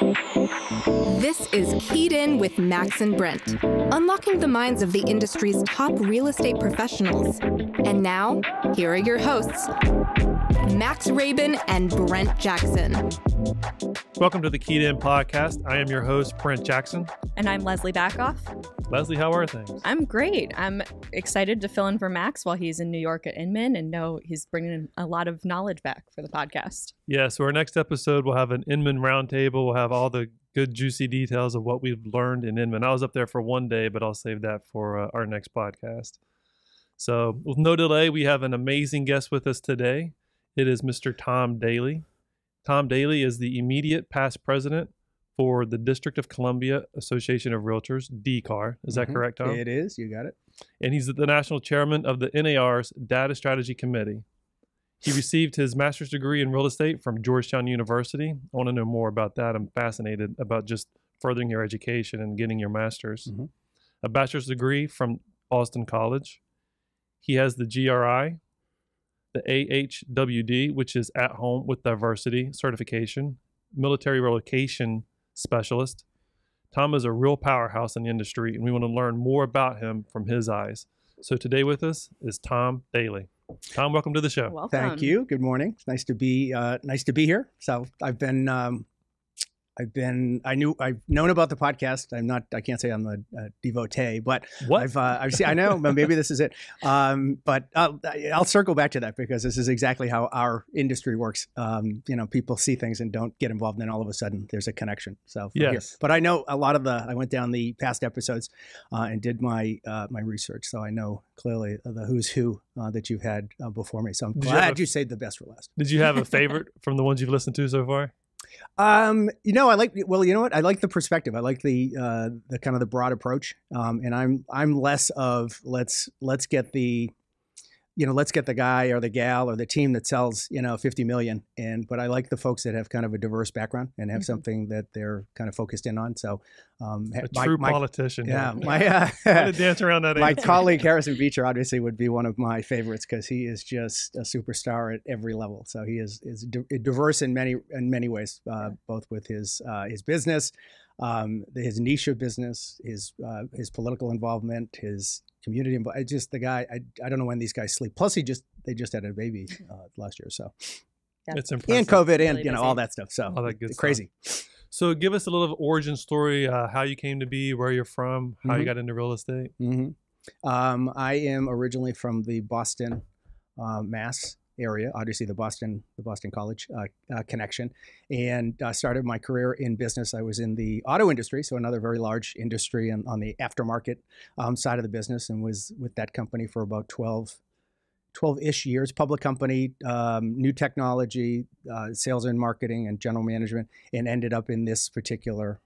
This is Keyed In with Max and Brent, unlocking the minds of the industry's top real estate professionals. And now, here are your hosts, Max Rabin and Brent Jackson. Welcome to the Keyed In podcast. I am your host, Brent Jackson. And I'm Leslie Backoff. Leslie, how are things? I'm great. I'm excited to fill in for Max while he's in New York at Inman and know he's bringing a lot of knowledge back for the podcast. Yeah, so our next episode, we'll have an Inman roundtable. We'll have all the good, juicy details of what we've learned in Inman. I was up there for one day, but I'll save that for our next podcast. So with no delay, we have an amazing guest with us today. It is Mr. Tom Daley. Tom Daley is the immediate past president for the District of Columbia Association of Realtors, DCAR. Is that correct, Tom? It is. You got it. And he's the national chairman of the NAR's Data Strategy Committee. He received his master's degree in real estate from Georgetown University. I want to know more about that. I'm fascinated about just furthering your education and getting your master's. A bachelor's degree from Austin College. He has the GRI, the AHWD, which is At Home with Diversity certification, Military Relocation Specialist. Tom is a real powerhouse in the industry, and we want to learn more about him from his eyes. So today with us is Tom Daley. Tom, welcome to the show. Welcome. Thank you. Good morning. It's nice to be here. So I've known about the podcast. I can't say I'm a devotee, but What? I've seen, I know, but maybe this is it. But I'll circle back to that because this is exactly how our industry works. People see things and don't get involved, and then all of a sudden there's a connection. So Yes. here. But I know a lot of I went down the past episodes and did my research. So I know clearly the who's who that you've had before me. So I'm glad you saved the best for last. Did you have a favorite from the ones you've listened to so far? I like the perspective. I like the kind of the broad approach. And I'm less of let's get the guy or the gal or the team that sells, 50 million. But I like the folks that have kind of a diverse background and have something that they're kind of focused in on. So, a true politician. Yeah. To dance around that. My answer. colleague Harrison Beecher obviously would be one of my favorites because he is just a superstar at every level. So he is diverse in many ways, both with his business, his niche of business, his political involvement, his community involvement. Just the guy. I don't know when these guys sleep. Plus, they just had a baby last year. So It's impressive. and COVID Really and all that stuff. So All that good crazy. stuff. So give us a little origin story, how you came to be, where you're from, how you got into real estate. I am originally from the Boston, Mass area, obviously the Boston College connection, and started my career in business. I was in the auto industry, so another very large industry on the aftermarket side of the business, and was with that company for about 12-ish years, public company, new technology, sales and marketing and general management, and ended up in this particular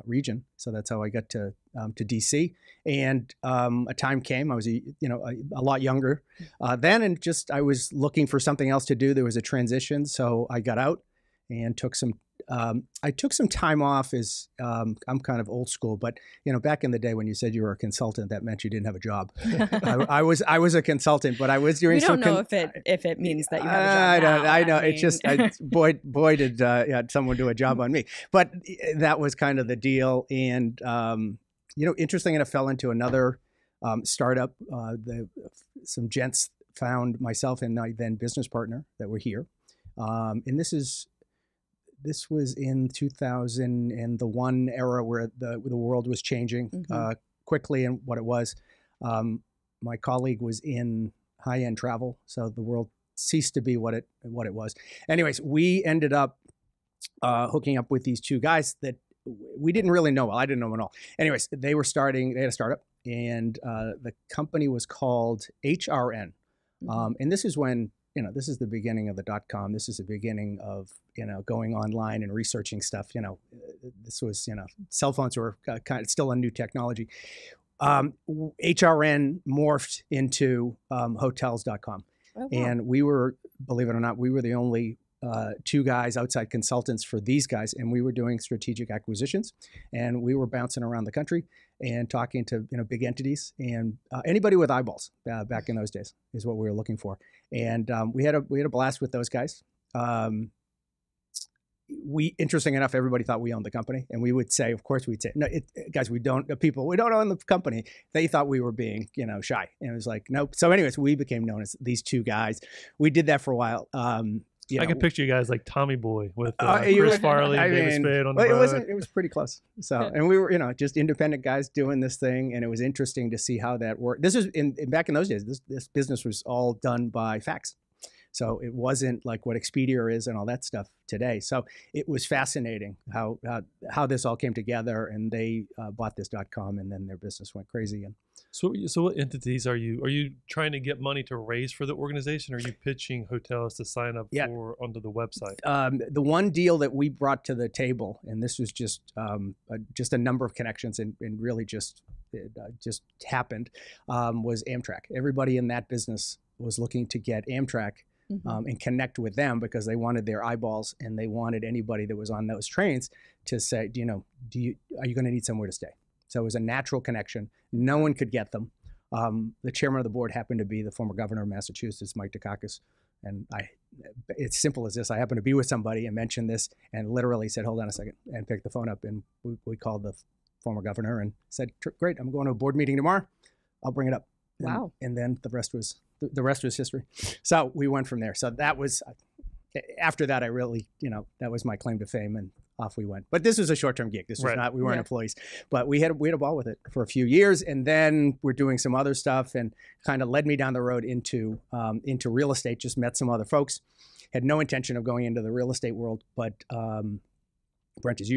region. So that's how I got to DC. And a time came, I was a lot younger then, and I was looking for something else to do. There was a transition, so I got out and took some time off. I'm kind of old school, but back in the day when you said you were a consultant, that meant you didn't have a job. I was a consultant, but I was doing. We don't know if it means that you have a job. I know. It's just boy did someone do a job on me. But that was kind of the deal, and interesting enough, fell into another startup. Some gents found myself and my then business partner that were here, and this was in 2001 era where the world was changing quickly, and what it was. My colleague was in high-end travel, so the world ceased to be what it was. Anyways, we ended up hooking up with these two guys that we didn't really know well. I didn't know them at all. Anyways, they had a startup, and the company was called HRN. And this is when, this is the beginning of the .com. This is the beginning of, going online and researching stuff. This was, cell phones were kind of still a new technology. HRN morphed into hotels.com. Oh, wow. And we were, believe it or not, we were the only two guys, outside consultants for these guys, and we were doing strategic acquisitions, and we were bouncing around the country and talking to big entities, and anybody with eyeballs back in those days is what we were looking for. And we had a blast with those guys. interesting enough, everybody thought we owned the company, and we would say, of course, we'd say, no, guys, we don't own the company. They thought we were being, shy, and it was like, nope. So, anyways, we became known as these two guys. We did that for a while. I can picture you guys like Tommy Boy with Chris Farley, David Spade on the road. It was pretty close. So, and we were, just independent guys doing this thing, and it was interesting to see how that worked. This was back in those days. This business was all done by fax. So it wasn't like what Expedia is and all that stuff today. So it was fascinating how this all came together, and they bought this .com, and then their business went crazy. And so what entities are you trying to get money to raise for the organization? Or are you pitching hotels to sign up for onto the website? The one deal that we brought to the table, and this was just a number of connections, and really just happened, was Amtrak. Everybody in that business was looking to get Amtrak. And connect with them because they wanted their eyeballs, and they wanted anybody that was on those trains to say, are you going to need somewhere to stay? So it was a natural connection. No one could get them. The chairman of the board happened to be the former governor of Massachusetts, Mike Dukakis. And it's simple as this. I happened to be with somebody and mentioned this, and literally said, hold on a second, and picked the phone up. And we called the former governor and said, great, I'm going to a board meeting tomorrow. I'll bring it up. Wow. And then the rest was history. So we went from there. So that was, after that, I really, that was my claim to fame, and off we went. But this was a short-term gig. This was not, we weren't employees, but we had a ball with it for a few years. And then we're doing some other stuff, and kind of led me down the road into real estate. Just met some other folks. Had no intention of going into the real estate world, but Brent, as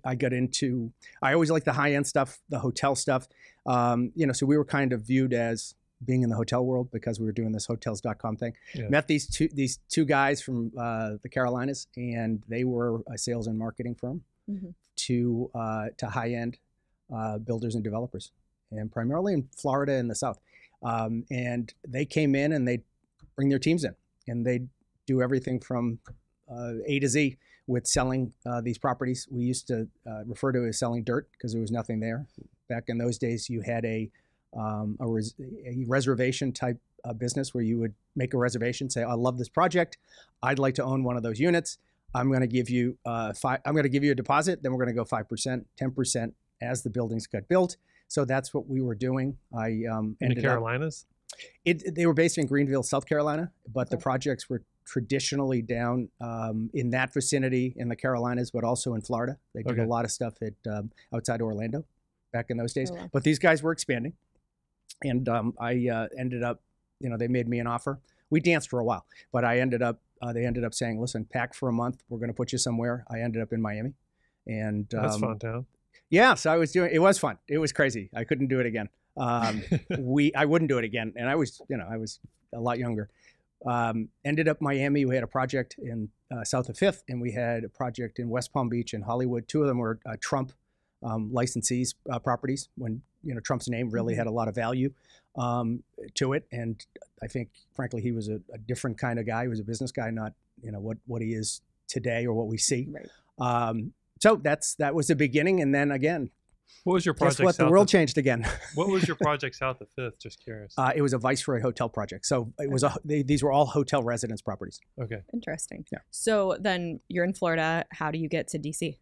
I got into, I always like the high-end stuff, the hotel stuff. So we were kind of viewed as being in the hotel world because we were doing this hotels.com thing. Yeah. Met these two guys from the Carolinas, and they were a sales and marketing firm to high-end builders and developers, and primarily in Florida and the South. And they came in, and they'd bring their teams in, and they'd do everything from A to Z with selling these properties. We used to refer to it as selling dirt because there was nothing there. Back in those days, you had a reservation type business where you would make a reservation, say, I love this project, I'd like to own one of those units. I'm going to give you I'm going to give you a deposit. Then we're going to go 5%, 10% as the buildings got built. So that's what we were doing. In the Carolinas? They were based in Greenville, South Carolina, but the projects were traditionally down in that vicinity in the Carolinas, but also in Florida. They did a lot of stuff at outside Orlando back in those days. Oh, wow. But these guys were expanding, and I ended up, they made me an offer. We danced for a while, but I ended up. They ended up saying, "Listen, pack for a month. We're going to put you somewhere." I ended up in Miami, and that's fun town. Yeah, so I was doing. It was fun. It was crazy. I couldn't do it again. I wouldn't do it again, and I was a lot younger. Ended up Miami. We had a project in south of Fifth, and we had a project in West Palm Beach and Hollywood. Two of them were Trump licensees properties, when Trump's name really had a lot of value to it. And I think, frankly, he was a different kind of guy. He was a business guy, not what he is today or what we see. Right. So that was the beginning, and then again. What was your project? Guess what? The world changed again. What was your project south of Fifth? Just curious. It was a Viceroy hotel project. So it was these were all hotel residence properties. Okay. Interesting. Yeah. So then you're in Florida. How do you get to DC?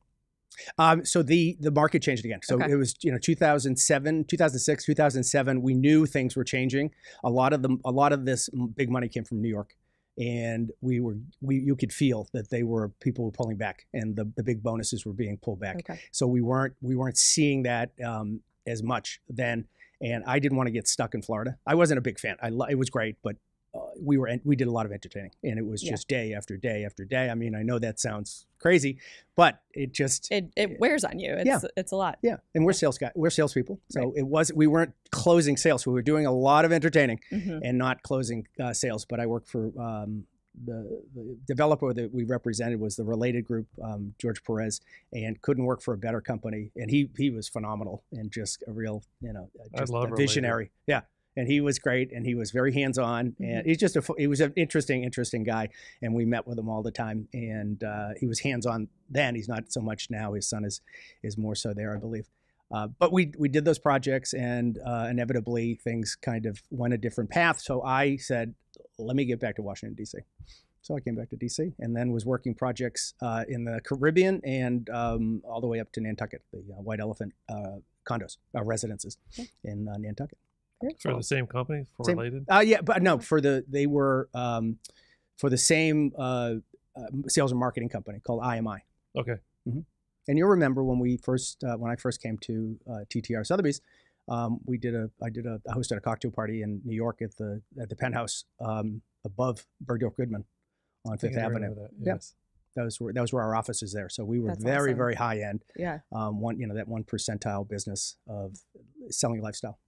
So the market changed again. So it was 2007, 2006, 2007. We knew things were changing. A lot of this big money came from New York. And you could feel that people were pulling back, and the big bonuses were being pulled back. Okay. So we weren't seeing that as much then, and I didn't want to get stuck in Florida. I wasn't a big fan. It was great, but we did a lot of entertaining, and it was just day after day after day. I mean, I know that sounds crazy, but it wears on you. It's a lot. Yeah, and we're salespeople, so we weren't closing sales. We were doing a lot of entertaining and not closing sales. But I worked for the developer that we represented was the Related Group, George Perez, and couldn't work for a better company. And he was phenomenal and just a real just a visionary. Related. Yeah. And he was great, and he was very hands-on, and he was an interesting guy, and we met with him all the time, and he was hands-on then. He's not so much now. His son is more so there, I believe. But we did those projects, and inevitably things kind of went a different path. So I said, let me get back to Washington, D.C. So I came back to DC and then was working projects in the Caribbean and all the way up to Nantucket, the White Elephant condos, residences in Nantucket. For the same company, related? Yeah, but no, they were for the same sales and marketing company called IMI. Okay. Mm-hmm. And you'll remember when I first came to TTR Sotheby's, I hosted a cocktail party in New York at the Penthouse above Bergdorf Goodman on Fifth Avenue. Yes. That was where our office is there. So we were That's very, awesome. very high end. Yeah. That 1 percentile business of selling lifestyle.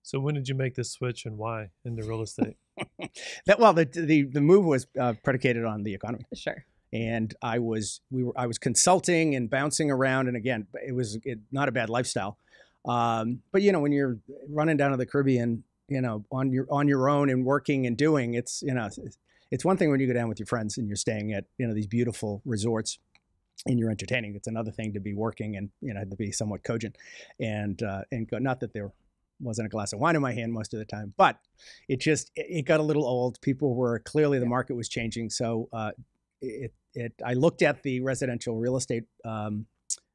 So when did you make this switch and why into real estate? The move was predicated on the economy. Sure. And I was consulting and bouncing around, and again, it was not a bad lifestyle. But when you're running down to the Caribbean, on your own and working and doing, it's one thing when you go down with your friends and you're staying at these beautiful resorts and you're entertaining. It's another thing to be working and to be somewhat cogent and go, not that there wasn't a glass of wine in my hand most of the time, but it got a little old. People were clearly, the market was changing. So I looked at the residential real estate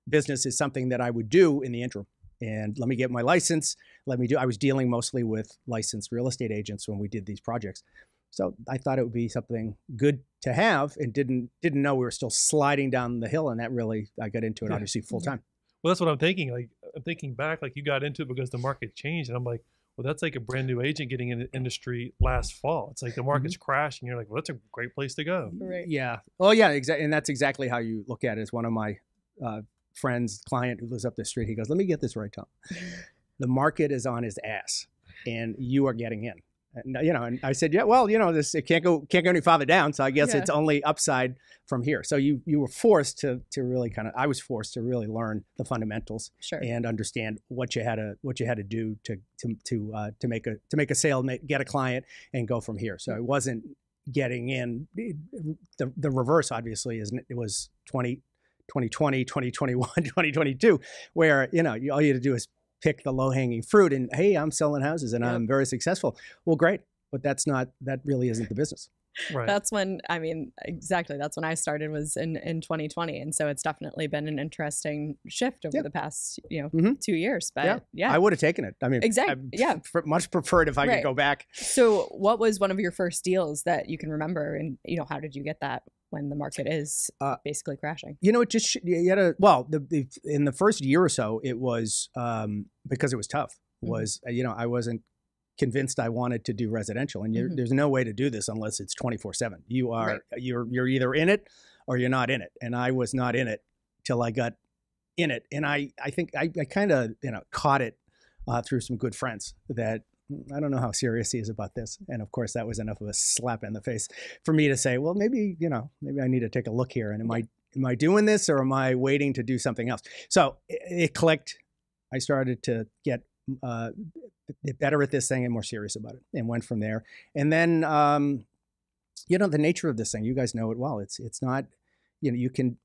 business as something that I would do in the interim. And let me get my license. I was dealing mostly with licensed real estate agents when we did these projects. So I thought it would be something good to have and didn't know we were still sliding down the hill. And that really, I got into it obviously full time. Well, that's what I'm thinking. Like, I'm thinking back, like you got into it because the market changed. And I'm like, well, that's like a brand new agent getting in the industry last fall. It's like the market's crashing. You're like, well, that's a great place to go. Right. Yeah. Well, yeah, exactly. And that's exactly how you look at it. As one of my friends, client who lives up the street, he goes, let me get this right, Tom. The market is on his ass and you are getting in. And, and I said, yeah, well, it can't go any farther down. So I guess it's only upside from here. So you were forced to really I was forced to really learn the fundamentals and understand what you had to do to make a sale, get a client and go from here. So it wasn't getting in. The reverse obviously it was 2020, 2021, 2022, where, all you had to do is pick the low-hanging fruit and, hey, I'm selling houses and I'm very successful. Well, great. But that really isn't the business. Right. That's when, exactly. That's when I started, was in 2020. And so it's definitely been an interesting shift over the past, 2 years. But I would have taken it. I mean, exactly. Much preferred if I could go back. So what was one of your first deals that you can remember? And, how did you get that when the market is basically crashing? It just, you had in the first year or so, it was because it was tough. I wasn't convinced I wanted to do residential, and there's no way to do this unless it's 24/7. You're either in it or you're not in it, and I was not in it till I got in it, and I think I kind of caught it through some good friends that I don't know how serious he is about this, and of course that was enough of a slap in the face for me to say, well, maybe I need to take a look here, and am I doing this or am I waiting to do something else? So it clicked. I started to get better at this thing and more serious about it, and went from there. And then, the nature of this thing, you guys know it well. It's not, you can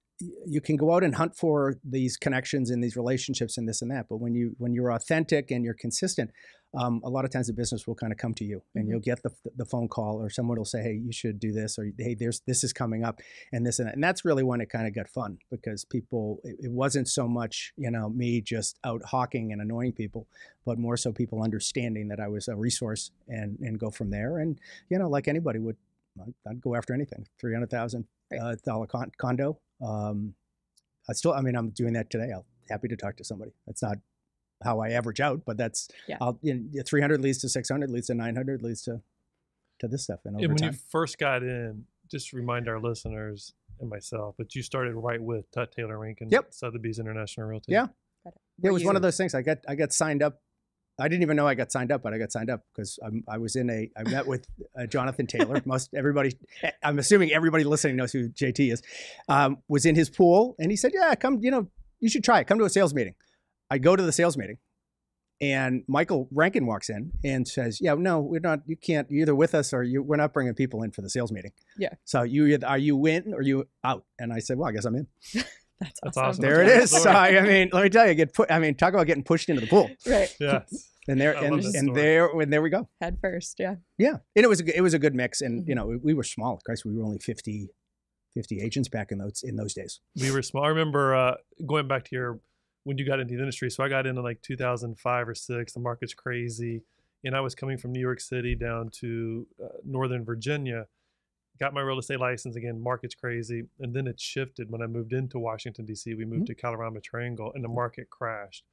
go out and hunt for these connections and these relationships and this and that. But when you're authentic and you're consistent, a lot of times the business will kind of come to you, and you'll get the phone call, or someone will say, hey, you should do this, or hey, this is coming up, and this and that. And that's really when it kind of got fun, because it wasn't so much, me just out hawking and annoying people, but more so people understanding that I was a resource and go from there. And, like anybody would, I'd go after anything. $300,000 condo. I'm doing that today. I'm happy to talk to somebody. That's not how I average out, but that's 300 leads to 600, leads to 900, leads to this stuff. And when you first got in, just remind our listeners and myself, but you started right with Tut Taylor Rankin, Sotheby's International Realty. Yeah, it was one of those things. I got signed up. I didn't even know I got signed up, but I got signed up because I met with Jonathan Taylor. I'm assuming everybody listening knows who JT is, was in his pool, and he said, yeah, come, you should try it. Come to a sales meeting. I go to the sales meeting, and Michael Rankin walks in and says, yeah, no, we're not, you can't, you're either with us or we're not bringing people in for the sales meeting. Yeah. So are you in or you out? And I said, well, I guess I'm in. That's awesome. There it is. So, let me tell you, talk about getting pushed into the pool. Right. Yeah. And there, I love this story. there we go. Head first, yeah. Yeah, and it was a good mix, and you know, we were small. Guys, we were only 50 agents back in those days. We were small. I remember going back to when you got into the industry. So I got into like 2005 or 6. The market's crazy, and I was coming from New York City down to Northern Virginia. Got my real estate license again. Market's crazy, and then it shifted when I moved into Washington D.C. We moved to Kalorama Triangle, and the market crashed.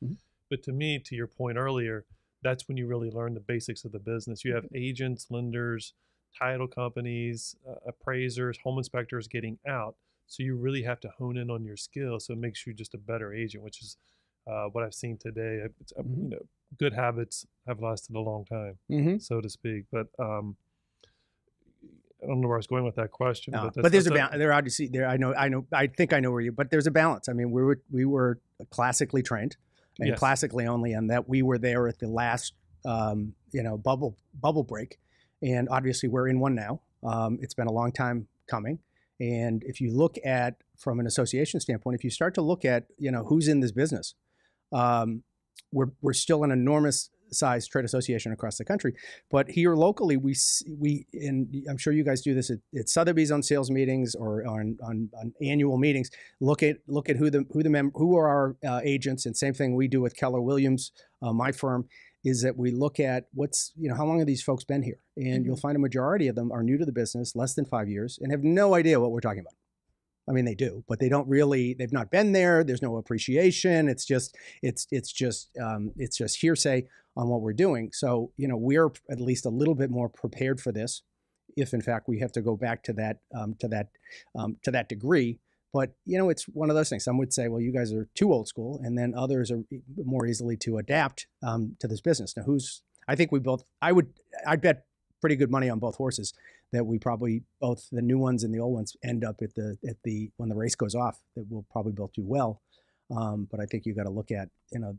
But to me, to your point earlier, that's when you really learn the basics of the business. You have agents, lenders, title companies, appraisers, home inspectors getting out. So you really have to hone in on your skills. So it makes you just a better agent, which is what I've seen today. It's, you know, good habits have lasted a long time, so to speak. But I don't know where I was going with that question. No, but there's a balance. There obviously there. I think I know where you. But there's a balance. I mean, we were classically trained, and classically only, and that we were there at the last, you know, bubble break, and obviously we're in one now. It's been a long time coming, and if you look at from an association standpoint, if you start to look at, you know, who's in this business, we're still an enormous size trade association across the country, but here locally and I'm sure you guys do this at Sotheby's on sales meetings or on annual meetings. Look at who are our agents, and same thing we do with Keller Williams, my firm, is that we look at how long have these folks been here, and you'll find a majority of them are new to the business, less than 5 years, and have no idea what we're talking about. I mean, they do, but they've not been there. There's no appreciation. It's just hearsay on what we're doing. So, you know, we're at least a little bit more prepared for this, if in fact we have to go back to that degree. But, you know, it's one of those things. Some would say, well, you guys are too old school, and then others are more easily to adapt to this business. Now, I'd bet pretty good money on both horses that we probably, both the new ones and the old ones, end up when the race goes off, that we'll probably both do well. But I think you got to look at, you know,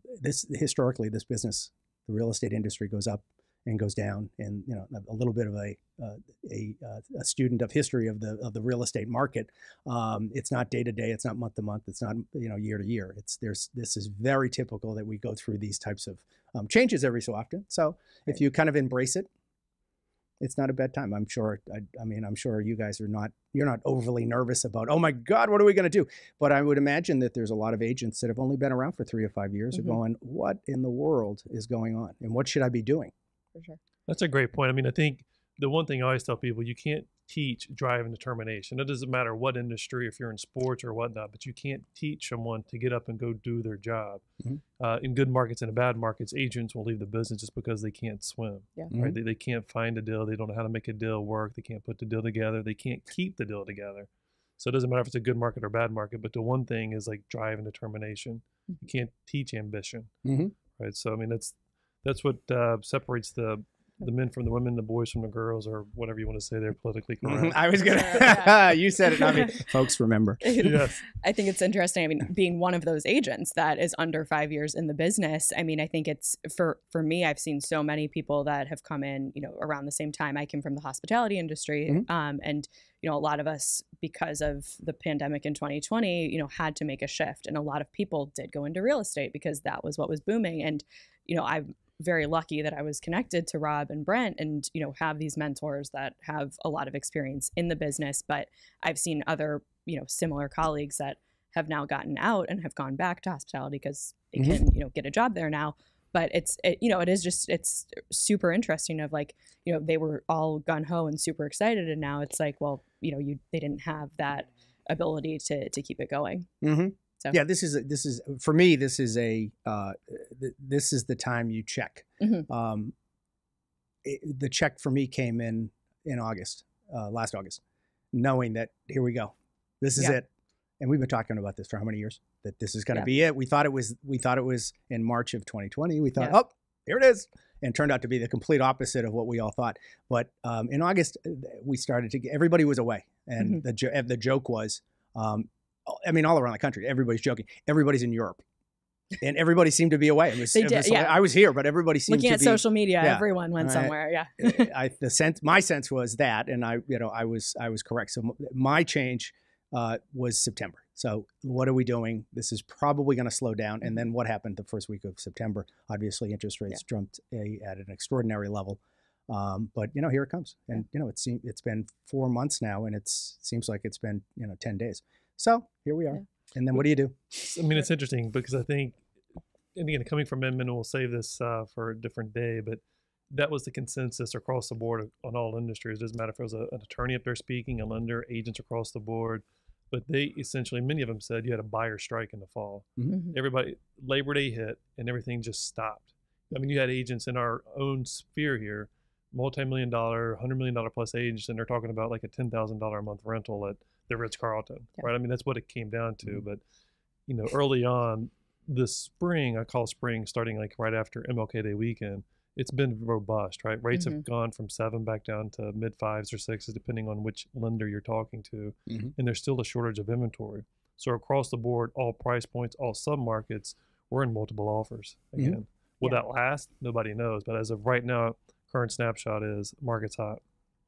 historically, this business, the real estate industry goes up and goes down, and, you know, a little bit of a student of history of the real estate market. It's not day to day, it's not month to month, it's not, you know, year to year. This is very typical that we go through these types of changes every so often. So if you kind of embrace it, it's not a bad time. I'm sure. I'm sure you guys you're not overly nervous about, oh my God, what are we going to do? But I would imagine that there's a lot of agents that have only been around for 3 or 5 years are going, what in the world is going on? And what should I be doing? For sure. That's a great point. I mean, I think the one thing I always tell people, you can't teach drive and determination. It doesn't matter what industry, if you're in sports or whatnot, but you can't teach someone to get up and go do their job. In good markets and in bad markets, agents will leave the business just because they can't swim. Right? They can't find a deal. They don't know how to make a deal work. They can't put the deal together. They can't keep the deal together. So it doesn't matter if it's a good market or bad market, but the one thing is like drive and determination. You can't teach ambition. Right? So, I mean, that's what separates the men from the women, the boys from the girls, or whatever you want to say there, politically correct. I was going to, you said it. I mean, folks remember. Yes. I think it's interesting. I mean, being one of those agents that is under 5 years in the business, I mean, I think it's, for me, I've seen so many people that have come in, you know, around the same time. I came from the hospitality industry. And, you know, a lot of us, because of the pandemic in 2020, you know, had to make a shift. And a lot of people did go into real estate because that was what was booming. And, you know, I'm very lucky that I was connected to Rob and Brent and, you know, have these mentors that have a lot of experience in the business. But I've seen other, you know, similar colleagues that have now gotten out and have gone back to hospitality because they can, you know, get a job there now. But you know, it's super interesting of like, you know, they were all gung ho and super excited. And now it's like, well, you know, they didn't have that ability to keep it going. So. Yeah, this is for me. This is the time you check. The check for me came in August, last August, knowing that here we go, this is it, and we've been talking about this for how many years? That this is going to be it. We thought it was in March of 2020. We thought, oh, here it is, and turned out to be the complete opposite of what we all thought. But in August, we started to. Everybody was away, and the joke was. I mean, all around the country, everybody's joking. Everybody's in Europe, and everybody seemed to be away. I was here, but everybody seemed looking to at be, social media. Everyone went somewhere. My sense was that, and I was correct. So my change was September. So what are we doing? This is probably going to slow down. And then what happened the first week of September? Obviously, interest rates jumped at an extraordinary level. But here it comes. And it's been 4 months now, and it seems like it's been 10 days. So here we are. Yeah. And then what do you do? I mean, it's interesting because I think, and again, coming from Edmund, we'll save this for a different day, but that was the consensus across the board on all industries. It doesn't matter if it was an attorney up there speaking, a lender, agents across the board. But they essentially, many of them said you had a buyer strike in the fall. Mm-hmm. Everybody, Labor Day hit and everything just stopped. I mean, you had agents in our own sphere here, multi-million-dollar, $100 million plus agents, and they're talking about like a $10,000 a month rental at the Ritz-Carlton, right? I mean, that's what it came down to. But, early on this spring, I call spring starting like right after MLK Day weekend, it's been robust, right? Rates have gone from 7 back down to mid 5s or 6s, depending on which lender you're talking to. And there's still a shortage of inventory. So across the board, all price points, all submarkets, we're in multiple offers again. Will that last? Nobody knows. But as of right now, current snapshot is market's hot.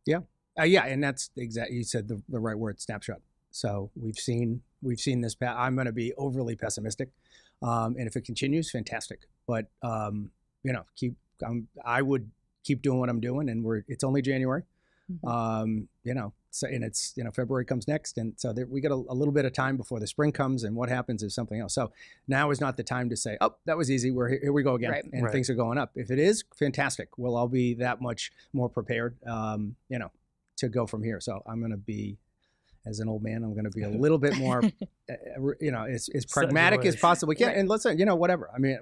Yeah. And that's exactly, you said the right word, snapshot. So we've seen this. I'm going to be overly pessimistic. And if it continues, fantastic. But, I would keep doing what I'm doing, and it's only January, so, and it's, February comes next. And so we got a little bit of time before the spring comes, and what happens is something else. So now is not the time to say, oh, that was easy. Here we go again. Right. And things are going up. If it is, fantastic. We'll all be that much more prepared, to go from here. So I'm going to be, as an old man, I'm going to be a little bit more, as pragmatic as possible. Yeah, and listen, whatever. I mean,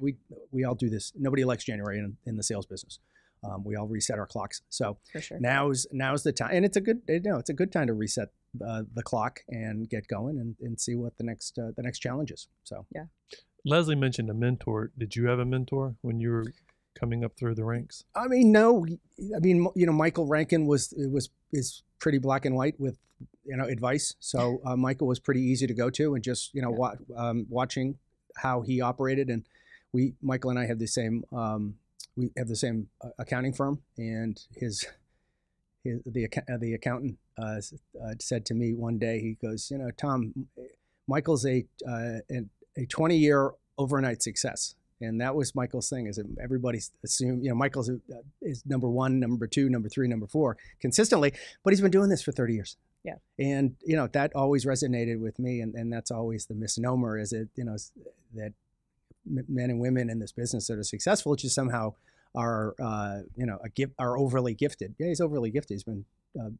we all do this. Nobody likes January in the sales business. We all reset our clocks. So for sure. now's the time, and it's a good time to reset the clock and get going and see what the next challenge is. So yeah. Leslie mentioned a mentor. Did you have a mentor when you were coming up through the ranks? I mean, no. I mean, Michael Rankin is pretty black and white with advice. So Michael was pretty easy to go to, and just watching how he operated. And Michael and I have the same accounting firm, and the accountant said to me one day, he goes, Tom, Michael's a 20-year overnight success. And that was Michael's thing, is that everybody assumed, Michael's is number 1, number 2, number 3, number 4 consistently, but he's been doing this for 30 years. Yeah. And, that always resonated with me. And that's always the misnomer, is it, that men and women in this business that are successful just somehow are, are overly gifted. Yeah, he's overly gifted.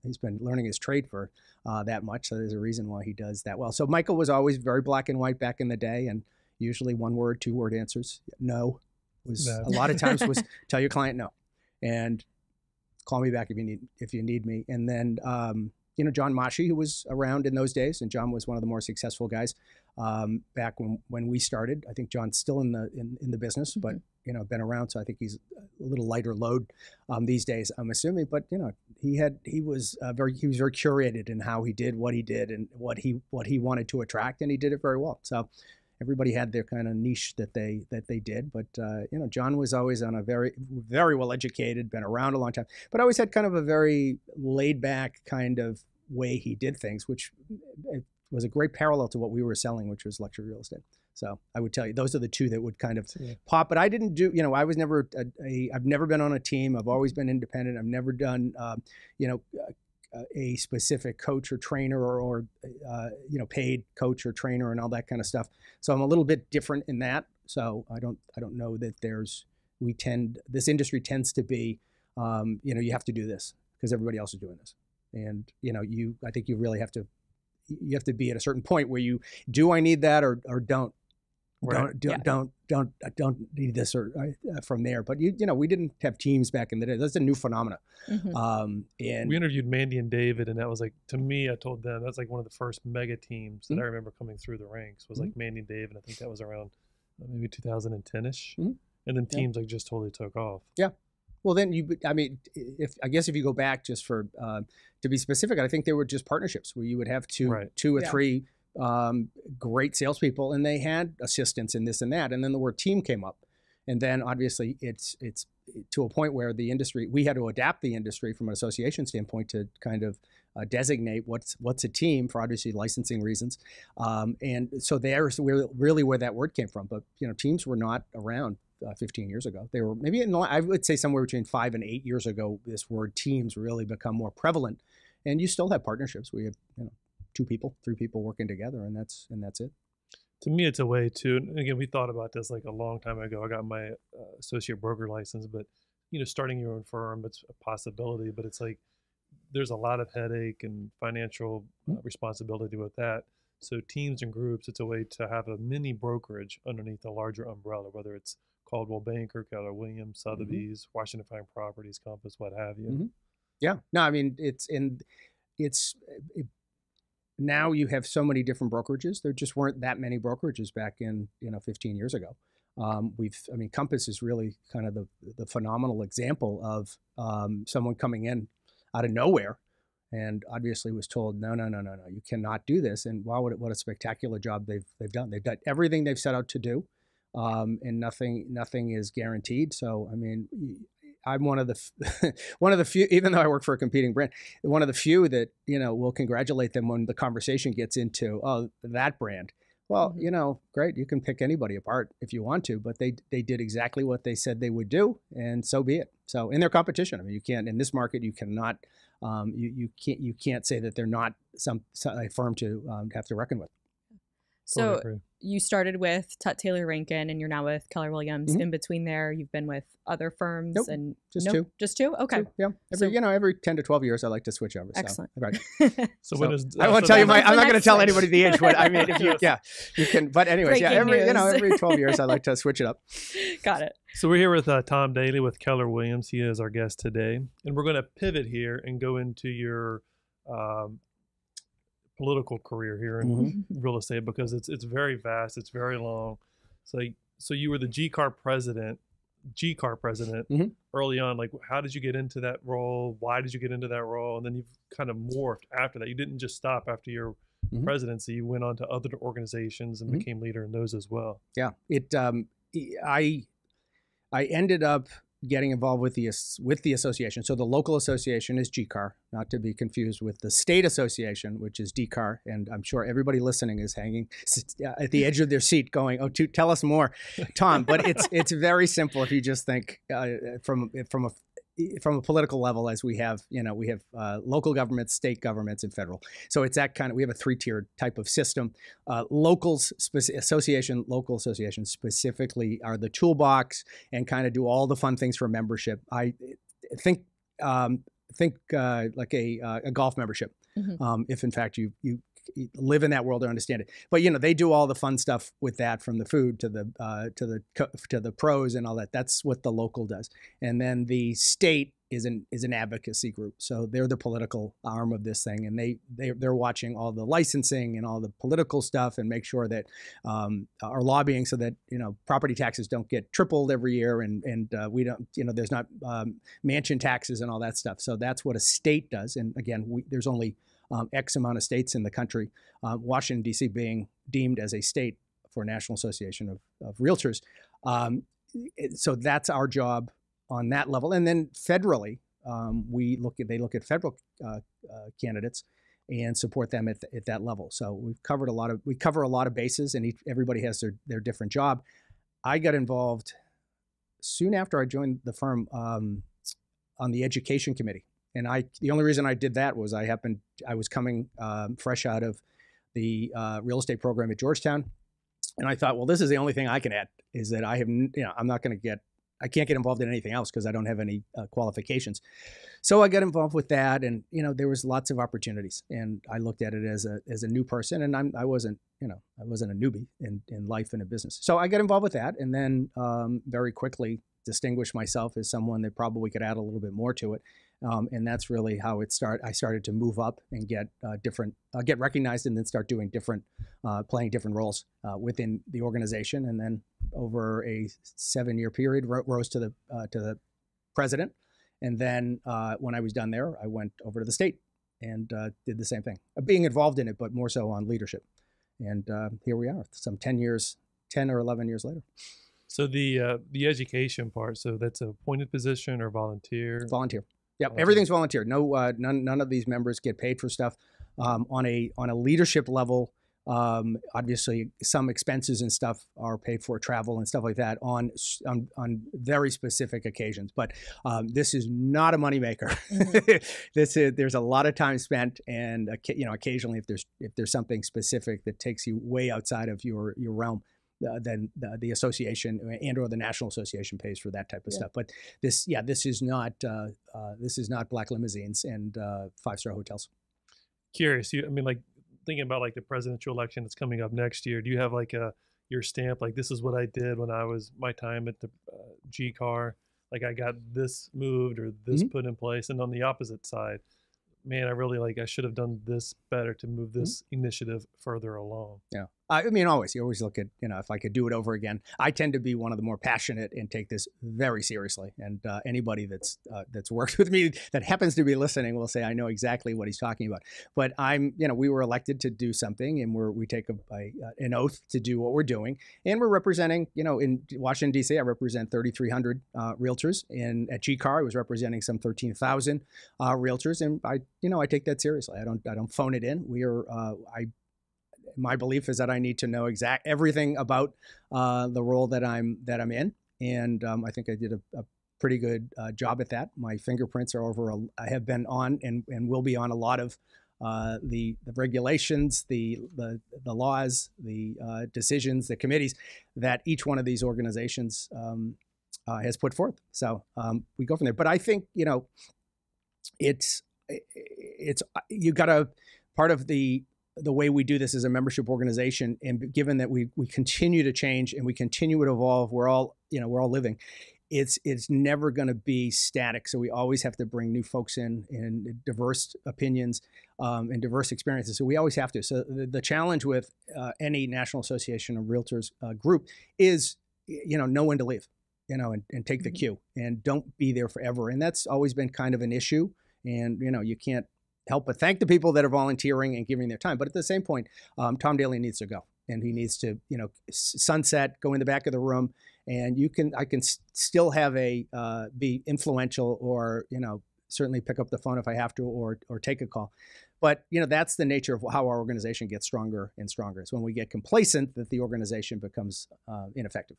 He's been learning his trade for that much. So there's a reason why he does that well. So Michael was always very black and white back in the day, and usually 1-word, 2-word answers. No was a lot of times was tell your client no, and call me back if you need me. And then John Mashi, who was around in those days, and John was one of the more successful guys back when we started. I think John's still in the business, but been around, so I think he's a little lighter load these days, I'm assuming. But he was very curated in how he did what he did and what he wanted to attract, and he did it very well. So everybody had their kind of niche that they did, but John was always on a very, very well educated, been around a long time, but always had kind of a very laid back kind of way he did things, which was a great parallel to what we were selling, which was luxury real estate. So I would tell you, those are the two that would kind of pop. But I didn't do, I was never I've never been on a team. I've always been independent. I've never done, a specific coach or trainer or paid coach or trainer and all that kind of stuff. So I'm a little bit different in that. So I don't know that this industry tends to be, you have to do this because everybody else is doing this. And, I think you really have to be at a certain point where I need that or don't. Right. Don't need this or from there. But we didn't have teams back in the day. That's a new phenomena. And we interviewed Mandy and David, and that was like, to me, I told them that's like one of the first mega teams that I remember coming through the ranks was like Mandy and David. I think that was around maybe 2010ish, and then teams like just totally took off. Yeah. Well, then if you go back just for to be specific, I think they were just partnerships where you would have two or three great salespeople, and they had assistants in this and that, and then the word team came up, And then obviously it's to a point where the industry, we had to adapt the industry from an association standpoint to kind of designate what's a team for obviously licensing reasons. And so there's really where that word came from. But, teams were not around 15 years ago. They were maybe, I would say somewhere between 5 and 8 years ago, this word teams really become more prevalent. And you still have partnerships. We have 2 people, 3 people working together, and that's it. To me, it's a way to, and again, we thought about this like a long time ago. I got my associate broker license, but starting your own firm, it's a possibility, but it's like there's a lot of headache and financial responsibility with that. So teams and groups, it's a way to have a mini brokerage underneath a larger umbrella, whether it's Caldwell Banker, Keller Williams, Sotheby's, Washington Fine Properties, Compass, what have you. Yeah, no, I mean, now you have so many different brokerages. There just weren't that many brokerages back in 15 years ago. Compass is really kind of the phenomenal example of someone coming in out of nowhere, and obviously was told, no, you cannot do this. And wow, what a spectacular job they've done. They've done everything they've set out to do, and nothing is guaranteed. So I mean, I'm one of the few, even though I work for a competing brand, one of the few that will congratulate them when the conversation gets into that brand. Well, great, you can pick anybody apart if you want to, but they did exactly what they said they would do, and so be it. So in their competition, I mean, you can't, in this market, you cannot, you can't say that they're not a firm to have to reckon with. So you started with Tut Taylor Rankin, and you're now with Keller Williams. In between there, you've been with other firms. Nope, and just two. Just 2? Okay. 2, yeah. Every 10 to 12 years, I like to switch over. Excellent. So, right. I won't tell you I'm not going to tell anybody the age. But I mean, if you can. But anyways, every 12 years, I like to switch it up. Got it. So we're here with Tom Daley with Keller Williams. He is our guest today, and we're going to pivot here and go into your political career here in real estate, because it's very vast, it's very long. So you were the GCAR president early on. Like, how did you get into that role? Why did you get into that role? And then you've kind of morphed after that. You didn't just stop after your presidency. You went on to other organizations and became leader in those as well. Yeah, I ended up getting involved with the association. So the local association is GCAR, not to be confused with the state association, which is DCAR. And I'm sure everybody listening is hanging at the edge of their seat going, "Oh, tell us more, Tom." But it's very simple if you just think from a political level, as we have local governments, state governments, and federal. So it's that kind of, we have a 3-tiered type of system. Local associations specifically are the toolbox and kind of do all the fun things for membership. I think like a golf membership, if in fact you live in that world or understand it. But they do all the fun stuff with that, from the food to the pros and all that. That's what the local does. And then the state is an advocacy group. So they're the political arm of this thing, and they're watching all the licensing and all the political stuff, and make sure that are lobbying so that property taxes don't get tripled every year, and we don't there's not mansion taxes and all that stuff. So that's what a state does. And again, there's only X amount of states in the country, Washington, D.C. being deemed as a state for National Association of Realtors. So that's our job on that level. And then federally, they look at federal candidates and support them at that level. So we cover a lot of bases, and everybody has their different job. I got involved soon after I joined the firm on the education committee. And the only reason I did that was I was coming fresh out of the real estate program at Georgetown, and I thought, well, this is the only thing I can add, is that I can't get involved in anything else because I don't have any qualifications. So I got involved with that, and there was lots of opportunities, and I looked at it as a new person, and I wasn't a newbie in life and in business. So I got involved with that, and then very quickly distinguished myself as someone that probably could add a little bit more to it. And that's really how it started. I started to move up and get recognized, and then start doing playing different roles within the organization. And then over a 7-year period, rose to the president. And then when I was done there, I went over to the state and did the same thing, being involved in it, but more so on leadership. And here we are, some 10 or 11 years later. So the education part, so that's a appointed position or volunteer? Volunteer. Yep, Volunteer. everything's volunteer. No, none of these members get paid for stuff. On a leadership level, obviously some expenses and stuff are paid for, travel and stuff like that on very specific occasions. But this is not a moneymaker. Mm-hmm. There's a lot of time spent, and occasionally if there's something specific that takes you way outside of your realm, then the association and/or the national association pays for that type of stuff. But this is not black limousines and 5-star hotels. Curious, like thinking about like the presidential election that's coming up next year. Do you have like your stamp? Like, this is what I did when I was my time at the DCAR. Like, I got this moved or this put in place. And on the opposite side, man, I should have done this better to move this initiative further along. Yeah. You always look at, if I could do it over again. I tend to be one of the more passionate and take this very seriously. And anybody that's worked with me that happens to be listening will say, I know exactly what he's talking about. But we were elected to do something, and we take an oath to do what we're doing. And we're representing, in Washington, D.C., I represent 3,300 realtors. And at GCAR, I was representing some 13,000 realtors. And I take that seriously. I don't phone it in. My belief is that I need to know everything about the role that I'm in, and I think I did a pretty good job at that. My fingerprints are I have been on and will be on a lot of the regulations, the laws, the decisions, the committees that each one of these organizations has put forth. So we go from there. But I think it's you got to part of the way we do this as a membership organization, and given that we continue to change and we continue to evolve, we're all living. It's never going to be static. So we always have to bring new folks in and diverse opinions and diverse experiences. So we always have to. So the challenge with any National Association of Realtors group is, know when to leave, and take the cue, and don't be there forever. And that's always been kind of an issue. And, you can't help but thank the people that are volunteering and giving their time. But at the same point, Tom Daley needs to go, and he needs to, sunset, go in the back of the room, and I can still have be influential, or, certainly pick up the phone if I have to, or take a call. But, that's the nature of how our organization gets stronger and stronger. It's when we get complacent that the organization becomes ineffective.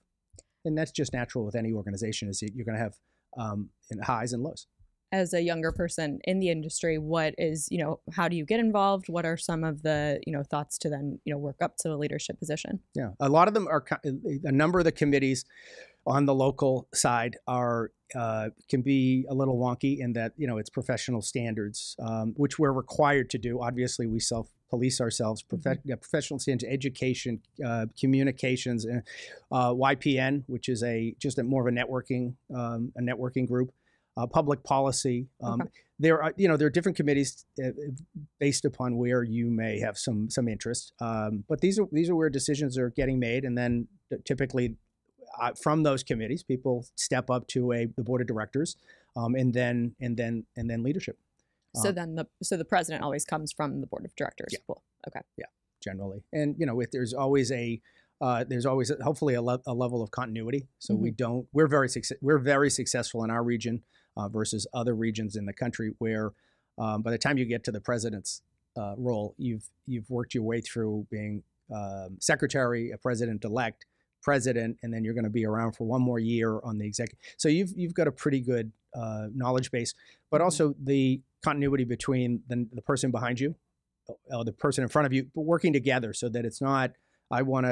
And that's just natural with any organization, is you're going to have highs and lows. As a younger person in the industry, what is, how do you get involved? What are some of the, thoughts to then, work up to a leadership position? Yeah, a lot of them are, a number of the committees on the local side can be a little wonky in that, it's professional standards, which we're required to do. Obviously, we self-police ourselves, professional standards, education, communications, YPN, which is just more of a networking group. Public policy. There are different committees based upon where you may have some interest. But these are where decisions are getting made, and then typically from those committees, people step up to the board of directors, and then leadership. So the president always comes from the board of directors. Yeah. Cool. Okay. Yeah, generally, and if there's always hopefully a level of continuity. So we're very successful in our region versus other regions in the country where by the time you get to the president's role, you've worked your way through being secretary, a president-elect, president, and then you're going to be around for one more year on the executive. So you've got a pretty good knowledge base, but also the continuity between the person behind you, the person in front of you, but working together so that it's not, we want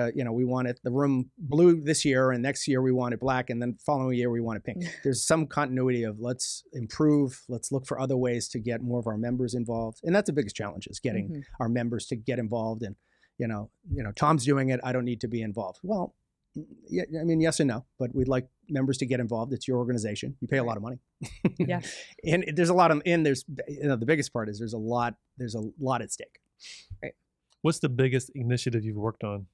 the room blue this year, and next year we want it black, and then following year we want it pink. There's some continuity of let's improve, let's look for other ways to get more of our members involved. And that's the biggest challenge, is getting our members to get involved. And, Tom's doing it, I don't need to be involved. Well, yeah, yes and no, but we'd like members to get involved. It's your organization. You pay a lot of money. Yeah. And there's a lot the biggest part is there's a lot at stake. Right. What's the biggest initiative you've worked on?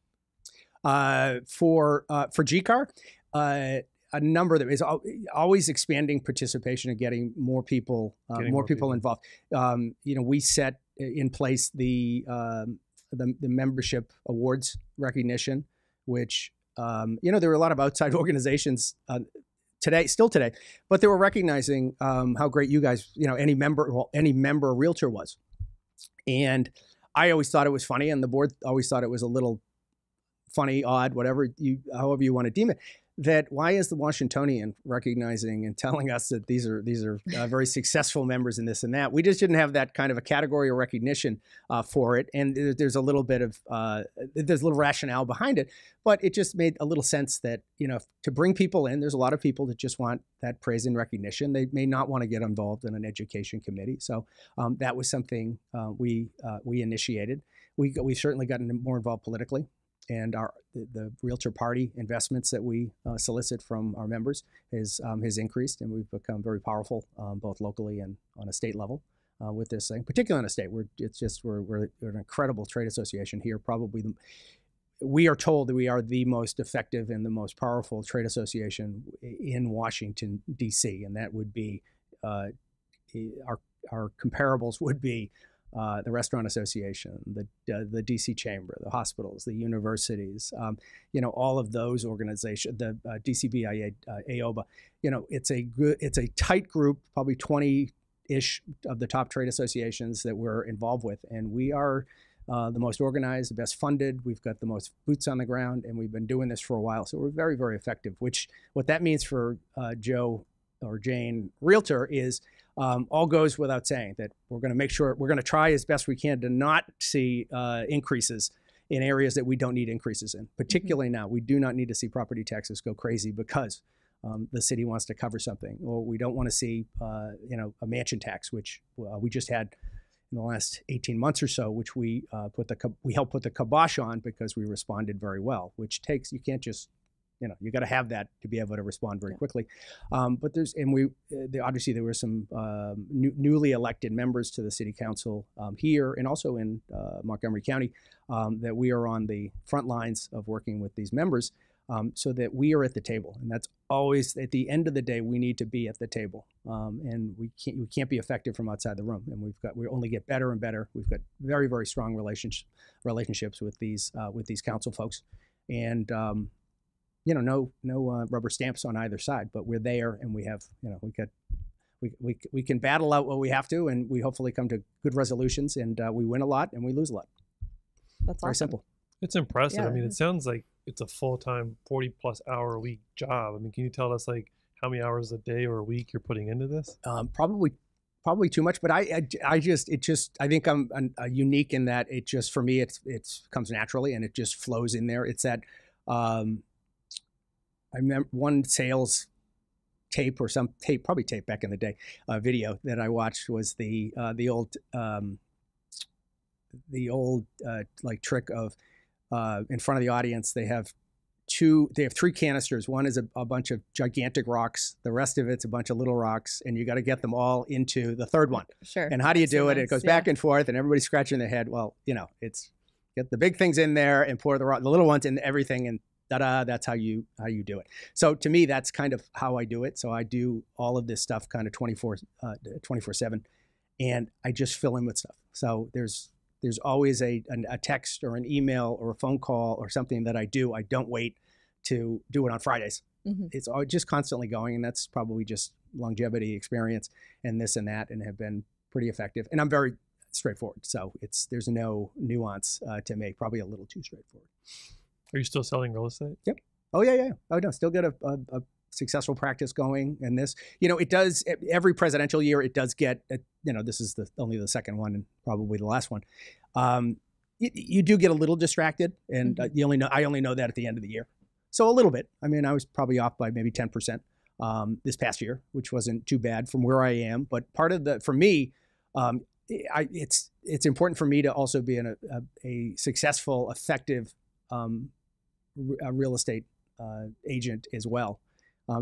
For GCAR, a number of them is always expanding participation and getting more people involved. We set in place the membership awards recognition, which there were a lot of outside organizations still today, but they were recognizing how great you guys, any member realtor was. And I always thought it was funny, and the board always thought it was a little funny, odd, however you want to deem it, that why is the Washingtonian recognizing and telling us that these are very successful members in this and that? We just didn't have that kind of a category or recognition for it, and there's a little bit of there's a little rationale behind it, but it just made a little sense that to bring people in, there's a lot of people that just want that praise and recognition. They may not want to get involved in an education committee, so that was something we initiated. We've certainly gotten more involved politically. And the Realtor Party investments that we solicit from our members has increased, and we've become very powerful both locally and on a state level with this thing. Particularly on a state, we're an incredible trade association here. Probably we are told that we are the most effective and the most powerful trade association in Washington D.C., and that would be our comparables would be. The Restaurant Association, the DC Chamber, the hospitals, the universities, all of those organizations, the DCBIA, AOBA, it's a tight group, probably 20-ish of the top trade associations that we're involved with, and we are the most organized, the best funded. We've got the most boots on the ground, and we've been doing this for a while, so we're very, very effective. What that means for Joe or Jane Realtor is. All goes without saying that we're going to try as best we can to not see increases in areas that we don't need increases in. Particularly now, we do not need to see property taxes go crazy because the city wants to cover something, or we don't want to see a mansion tax, which we just had in the last 18 months or so, which we helped put the kibosh on because we responded very well. Which you can't just. You got to have that to be able to respond very quickly. But obviously there were some newly elected members to the city council here and also in Montgomery County that we are on the front lines of working with these members so that we are at the table. And that's always, at the end of the day, we need to be at the table. And we can't be effective from outside the room. And we only get better and better. We've got very, very strong relationships with these council folks. And no rubber stamps on either side, but we're there, and we have, we can battle out what we have to, and we hopefully come to good resolutions, and we win a lot and we lose a lot. That's very awesome. Simple. It's impressive. Yeah. I mean, it sounds like it's a full-time 40+ hour a week job. I mean, can you tell us how many hours a day or a week you're putting into this? Probably too much, but I think I'm unique in that it just, for me, it comes naturally and it just flows in there. It's that, I remember one sales tape or some tape, probably tape back in the day, video that I watched was the old trick of in front of the audience. They have 3 canisters. One is a bunch of gigantic rocks. The rest of it's a bunch of little rocks, and you got to get them all into the third one. Sure. And how do you do it? It goes back and forth, and everybody's scratching their head. Well, it's get the big things in there and pour the little ones in everything, and that's how you do it. So to me, that's kind of how I do it. So I do all of this stuff kind of 24/7, and I just fill in with stuff. So there's always a text or an email or a phone call or something that I do. I don't wait to do it on Fridays. Mm-hmm. It's just constantly going, and that's probably just longevity, experience, and this and that, and have been pretty effective. And I'm very straightforward. So there's no nuance to make. Probably a little too straightforward. Are you still selling real estate? Yep. Oh, yeah. Oh, no, still get a successful practice going in this. It does, every presidential year, it does get, this is only the second one and probably the last one. You do get a little distracted, and I only know that at the end of the year. So a little bit. I mean, I was probably off by maybe 10% this past year, which wasn't too bad from where I am. But part of for me, it's important for me to also be a successful, effective real estate agent as well,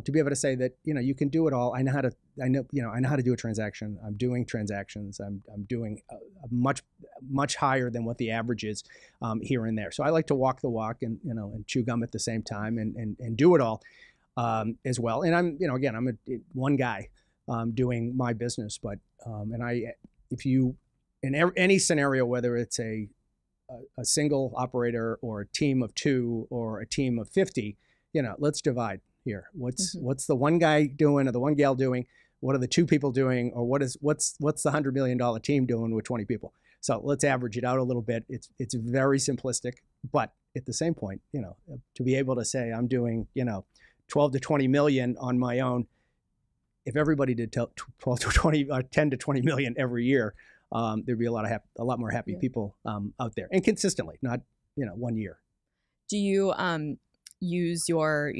to be able to say that you can do it all. I know how to do a transaction. I'm doing transactions. I'm doing much higher than what the average is here and there. So I like to walk the walk and chew gum at the same time and do it all as well. And I'm I'm one guy doing my business, but if you in any scenario, whether it's a a single operator or a team of 2 or a team of 50, let's divide here. What's the one guy doing or the one gal doing? What are the 2 people doing? Or what's the $100 million team doing with 20 people? So let's average it out a little bit. It's very simplistic, but at the same point, to be able to say I'm doing, 12 to 20 million on my own, if everybody did 12 to 20 or 10 to 20 million every year, there'd be a lot more happy people out there, and consistently, not 1 year. Do you use your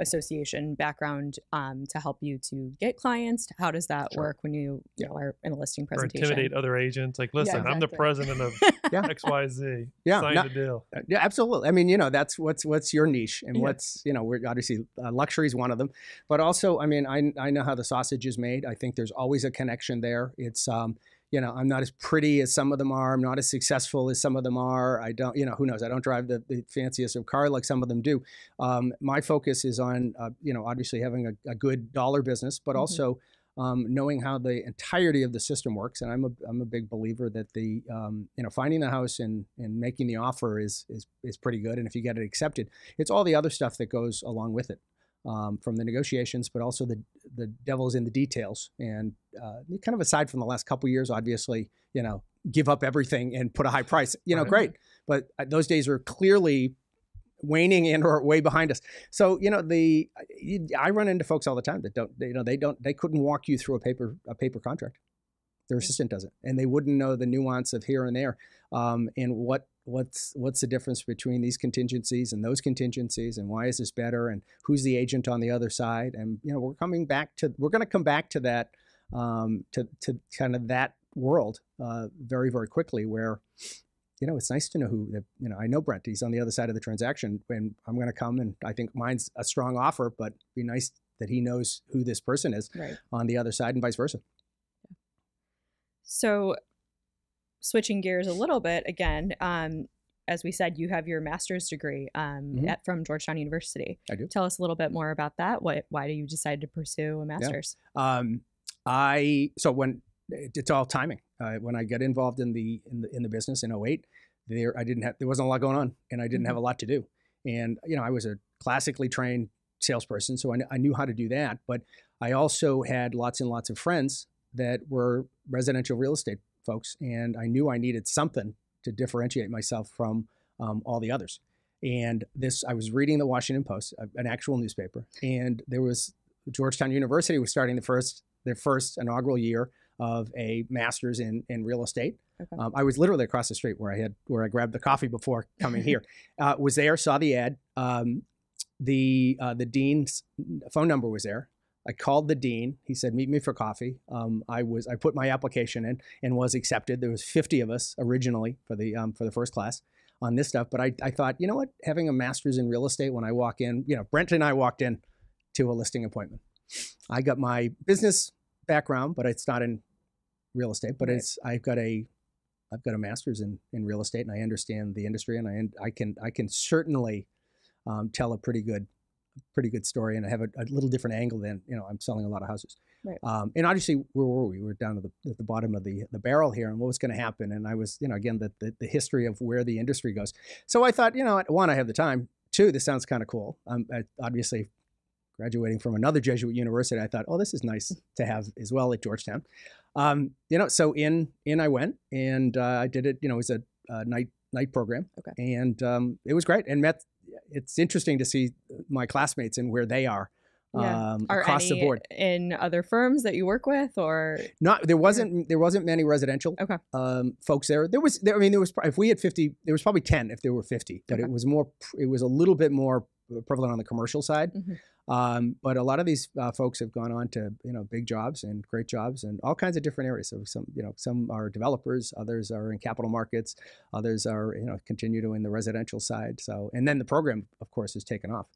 association background to help you to get clients? How does that work when you are in a listing presentation? Or intimidate other agents? Like, listen, I'm the president of XYZ. Sign the deal. Yeah, absolutely. I mean, that's what's your niche, and what's, we're obviously luxury is one of them, but also, I mean, I know how the sausage is made. I think there's always a connection there. It's, I'm not as pretty as some of them are. I'm not as successful as some of them are. I don't, who knows? I don't drive the fanciest of car like some of them do. My focus is on, obviously having a good dollar business, but also knowing how the entirety of the system works. And I'm a big believer that the, finding the house and making the offer is pretty good. And if you get it accepted, it's all the other stuff that goes along with it. From the negotiations, but also the devil's in the details. And kind of aside from the last couple of years, obviously, give up everything and put a high price, great. But those days are clearly waning and or way behind us. So, I run into folks all the time that they couldn't walk you through a paper contract. Their assistant doesn't, and they wouldn't know the nuance of here and there, and what's the difference between these contingencies and those contingencies, and why is this better, and who's the agent on the other side. And we're going to come back to that, to kind of that world very, very quickly, where it's nice to know who I know Brent, he's on the other side of the transaction, and I'm going to come, and I think mine's a strong offer, but it'd be nice that he knows who this person is on the other side, and vice versa. So switching gears a little bit again, as we said, you have your master's degree from Georgetown University. I do. Tell us a little bit more about that. Why do you decide to pursue a master's? So when it's all timing. When I got involved in the business in 2008, there wasn't a lot going on, and I didn't have a lot to do. And I was a classically trained salesperson, so I knew how to do that. But I also had lots and lots of friends that were residential real estate folks, and I knew I needed something to differentiate myself from all the others. And I was reading the Washington Post, an actual newspaper, and there was Georgetown University was starting their first inaugural year of a master's in real estate. Okay. I was literally across the street where I grabbed the coffee before coming here. Was there, saw the ad. The dean's phone number was there. I called the dean. He said, meet me for coffee. I put my application in and was accepted. There was 50 of us originally for the first class on this stuff. But I thought, you know what, having a master's in real estate, when I walk in, Brent and I walked in to a listing appointment. I got my business background, but it's not in real estate, but I've got a master's in real estate, and I understand the industry, and I can certainly tell a pretty good story, and I have a little different angle than, I'm selling a lot of houses. Right. And obviously, where were we? We were down at the bottom of the barrel here, and what was going to happen. And I was, again, the history of where the industry goes. So I thought, one, I have the time. Two, this sounds kind of cool. Obviously, graduating from another Jesuit university, I thought, oh, this is nice to have as well at Georgetown. So in I went, and I did it. It was a night program, and it was great, and it's interesting to see my classmates and where they are across the board. In other firms that you work with, or not? There wasn't many residential folks there. There was if we had 50, there was probably 10 if there were 50, but it was a little bit more prevalent on the commercial side. But a lot of these folks have gone on to big jobs and great jobs and all kinds of different areas. So some are developers, others are in capital markets, others are continue to in the residential side. So, and then the program, of course, has taken off.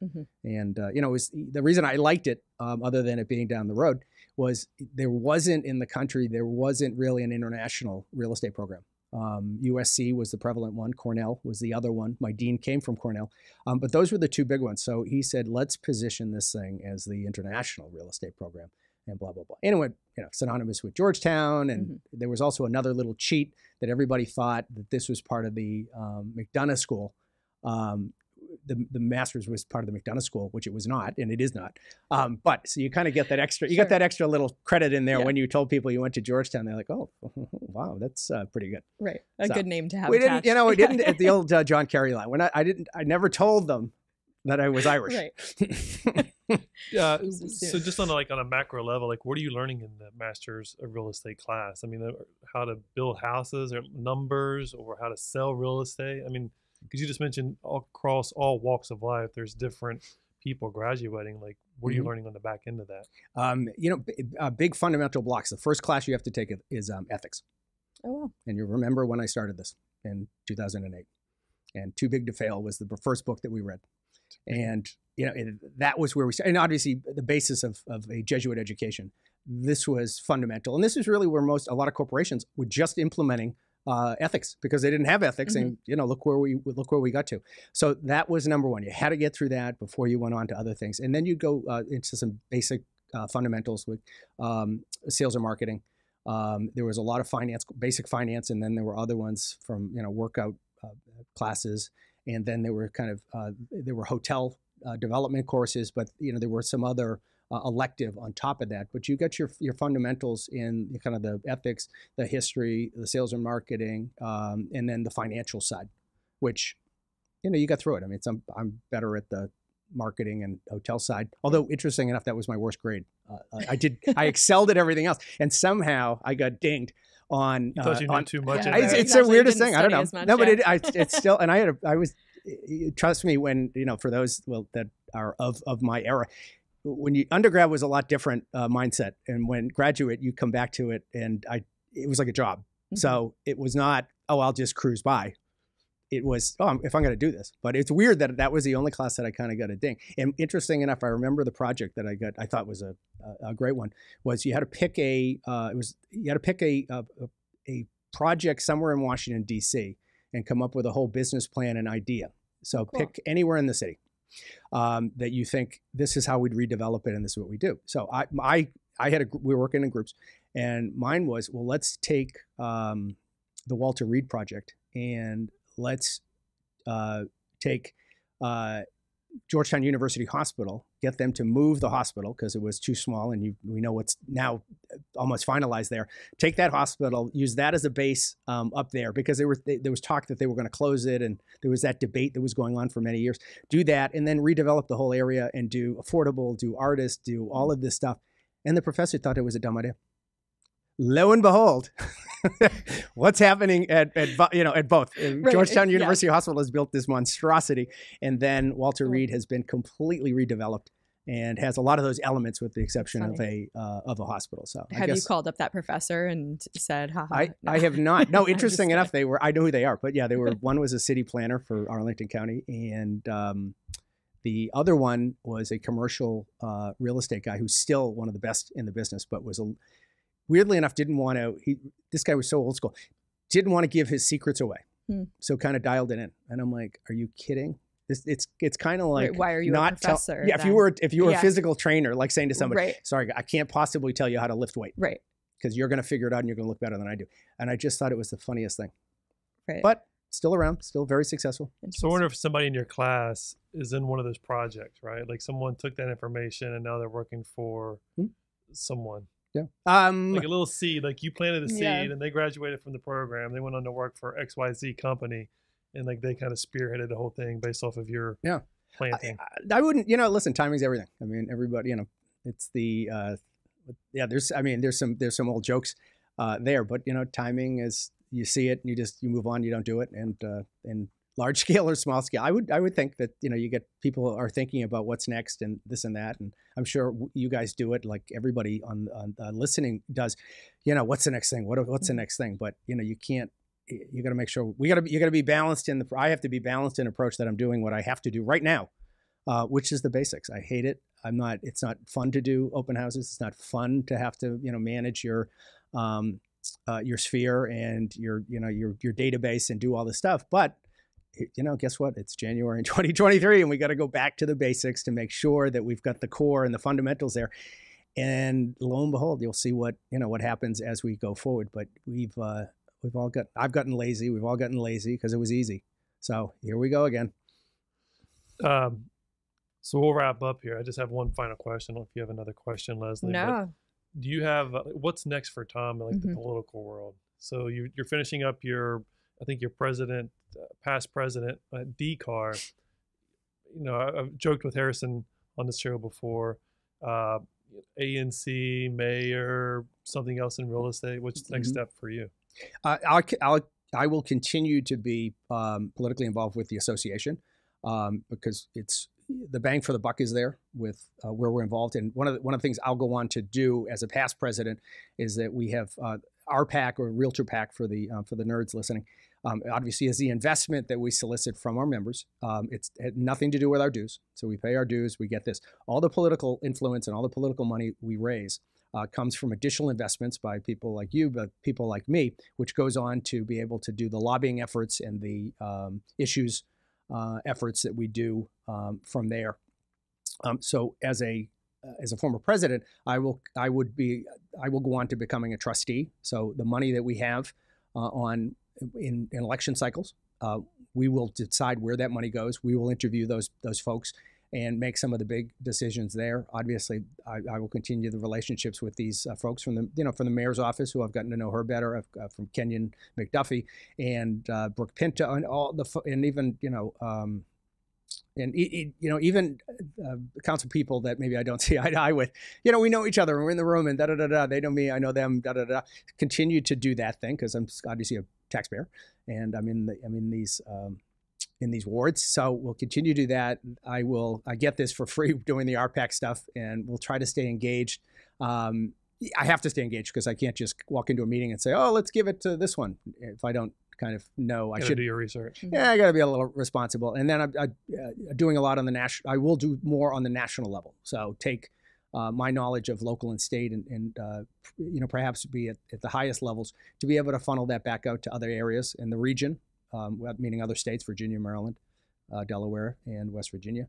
And the reason I liked it, other than it being down the road, was there wasn't really an international real estate program. USC was the prevalent one. Cornell was the other one. My dean came from Cornell. But those were the two big ones. So he said, let's position this thing as the international real estate program. and blah, blah, blah. Anyway, synonymous with Georgetown. And there was also another little cheat that everybody thought that this was part of the McDonough School. The master's was part of the McDonough School, which it was not, and it is not. But so you kind of get that extra, you get that extra little credit in there when you told people you went to Georgetown. They're like, oh, wow, that's pretty good. Right, a good name to have. We didn't, we didn't at the old John Kerry line. I never told them that I was Irish. Right. Yeah. So just on a macro level, like, what are you learning in the Master's of Real Estate class? I mean, how to build houses or numbers, or how to sell real estate. I mean, because you just mentioned across all walks of life, there's different people graduating. Like, what are you learning on the back end of that? Big fundamental blocks. The first class you have to take is ethics. Oh, wow. And you remember when I started this in 2008. And Too Big to Fail was the first book that we read. And, that was where we started. And obviously, the basis of a Jesuit education. This was fundamental. And this is really where a lot of corporations were just implementing ethics, because they didn't have ethics, and look where we got to. So that was number one. You had to get through that before you went on to other things, and then you go into some basic fundamentals with sales and marketing. There was a lot of basic finance, and then there were other ones from workout classes, and then there were there were hotel development courses, but there were some other elective on top of that. But you got your fundamentals in kind of the ethics, the history, the sales and marketing, and then the financial side, which you got through it. I mean, I'm better at the marketing and hotel side. Although, interesting enough, that was my worst grade. I excelled at everything else, and somehow I got dinged on. You thought you knew too much. It's the weirdest thing. I don't know. No, but it's still. And I was. Trust me, when for those that are of my era. When undergrad was a lot different mindset, and when graduate, you come back to it, and it was like a job. So it was not, I'll just cruise by. It was, if I'm going to do this. But it's weird that was the only class that I kind of got a ding. And interesting enough, I remember the project that I thought was a great one. Was you had to pick a project somewhere in Washington D.C. and come up with a whole business plan and idea. So pick anywhere in the city. That you think this is how we'd redevelop it, and this is what we do. So we were working in groups, and mine was, well, let's take the Walter Reed project, and let's take Georgetown University Hospital, get them to move the hospital because it was too small, and we know what's now almost finalized there. Take that hospital, use that as a base up there, because there was talk that they were going to close it, and there was that debate that was going on for many years. Do that, and then redevelop the whole area and do affordable, do artists, do all of this stuff. And the professor thought it was a dumb idea. Lo and behold, what's happening at both. Right, Georgetown University Hospital has built this monstrosity, and then Walter Reed has been completely redeveloped and has a lot of those elements, with the exception of a hospital. So have you called up that professor and said, haha? I have not. No, interesting enough, I know who they are, but yeah, one was a city planner for Arlington County, and the other one was a commercial real estate guy who's still one of the best in the business, but was weirdly enough, didn't want to, this guy was so old school, didn't want to give his secrets away. So kind of dialed it in. And I'm like, are you kidding? It's kind of like, why are you not a professor? If you were a physical trainer, like saying to somebody, sorry, I can't possibly tell you how to lift weight. Right. Because you're going to figure it out and you're going to look better than I do. And I just thought it was the funniest thing. Right. But still around, still very successful. So I wonder if somebody in your class is in one of those projects, right? Like someone took that information and now they're working for someone. Yeah. Like a little seed, like you planted a seed and they graduated from the program. They went on to work for XYZ company, and like they kind of spearheaded the whole thing based off of your planting. I wouldn't, listen, timing's everything. I mean, everybody, it's the, there's some old jokes there, but timing is, you see it and you move on, you don't do it. And large scale or small scale, I would think that, you get people are thinking about what's next and this and that. And I'm sure you guys do it, like everybody on listening does, what's the next thing? What's the next thing? But, you can't, you got to make sure you got to be balanced I have to be balanced in approach that I'm doing what I have to do right now, which is the basics. I hate it. It's not fun to do open houses. It's not fun to have to, manage your sphere and your database and do all this stuff. But guess what? It's January in 2023, and we got to go back to the basics to make sure that we've got the core and the fundamentals there. And lo and behold, you'll see what happens as we go forward. But I've gotten lazy. We've all gotten lazy because it was easy. So here we go again. So we'll wrap up here. I just have one final question. I don't know if you have another question, Leslie. No. Do you have what's next for Tom in the political world? So you're finishing up I think your president, past president at DCAR. I've joked with Harrison on this show before. ANC, mayor, something else in real estate. What's the next step for you? I will continue to be politically involved with the association because it's the bang for the buck is there with where we're involved. And one of the things I'll go on to do as a past president is that we have our PAC or Realtor PAC for the nerds listening. Obviously, is the investment that we solicit from our members. It's had nothing to do with our dues. So we pay our dues, we get this. All the political influence and all the political money we raise comes from additional investments by people like you, but people like me, which goes on to be able to do the lobbying efforts and the issues efforts that we do from there. So as a former president, I will go on to becoming a trustee. So the money that we have in election cycles, we will decide where that money goes. We will interview those folks and make some of the big decisions there. Obviously, I will continue the relationships with these folks from the mayor's office, who I've gotten to know her better, from Kenyon McDuffie and Brooke Pinto, and even council people that maybe I don't see eye to eye with. We know each other. We're in the room, and they know me. I know them. Continue to do that thing because I'm obviously a taxpayer, and I'm in these wards. So we'll continue to do that. I get this for free doing the RPAC stuff, and we'll try to stay engaged. I have to stay engaged because I can't just walk into a meeting and say, oh, let's give it to this one. If I don't kind of know, I should do your research. Yeah, I got to be a little responsible. And then I'm doing a lot on the national. I will do more on the national level. So take my knowledge of local and state and perhaps be at the highest levels to be able to funnel that back out to other areas in the region, meaning other states, Virginia, Maryland, Delaware, and West Virginia.